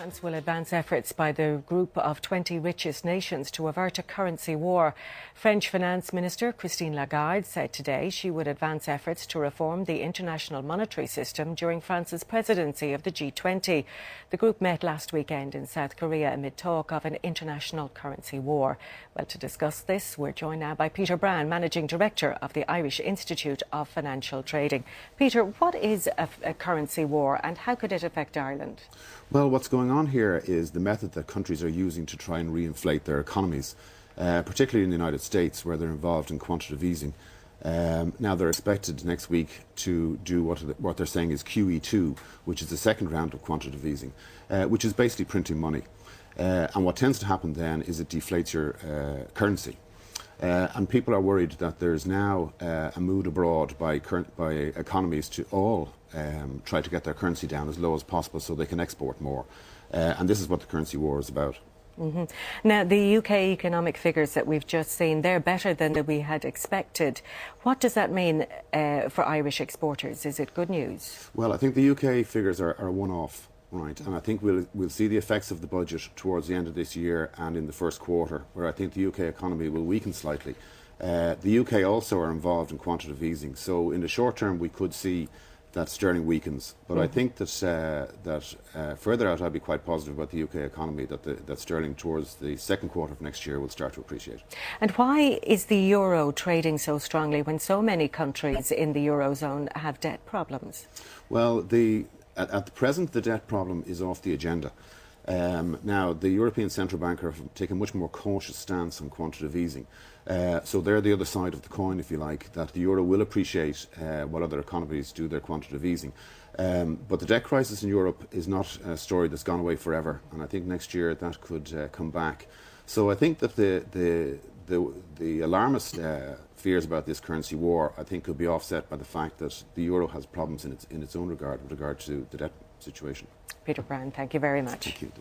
France will advance efforts by the group of 20 richest nations to avert a currency war. French Finance Minister Christine Lagarde said today she would advance efforts to reform the international monetary system during France's presidency of the G20. The group met last weekend in South Korea amid talk of an international currency war. Well, to discuss this, we're joined now by Peter Brown, Managing Director of the Irish Institute of Financial Trading. Peter, what is a currency war and how could it affect Ireland? Well, what's going on here is the method that countries are using to try and reinflate their economies, particularly in the United States, where they're involved in quantitative easing. Now, they're expected next week to do what they're saying is QE2, which is the second round of quantitative easing, which is basically printing money. And what tends to happen then is it deflates your currency. And people are worried that there's now a mood abroad by economies to all try to get their currency down as low as possible so they can export more. And this is what the currency war is about. Mm-hmm. Now, the UK economic figures that we've just seen, they're better than we had expected. What does that mean for Irish exporters? Is it good news? Well, I think the UK figures are a one-off. Right, and I think we'll see the effects of the budget towards the end of this year and in the first quarter, where I think the UK economy will weaken slightly. The UK also are involved in quantitative easing, so in the short term we could see that sterling weakens. But I think that further out, I'd be quite positive about the UK economy, that sterling towards the second quarter of next year will start to appreciate. And why is the euro trading so strongly when so many countries in the eurozone have debt problems? Well, at the present, the debt problem is off the agenda. Now, the European Central Bank have taken a much more cautious stance on quantitative easing. So they're the other side of the coin, if you like, that the euro will appreciate while other economies do their quantitative easing. But the debt crisis in Europe is not a story that's gone away forever, and I think next year that could come back. So I think that the alarmist fears about this currency war, I think, could be offset by the fact that the euro has problems in its own regard with regard to the debt situation. Peter Brown, thank you very much. Thank you.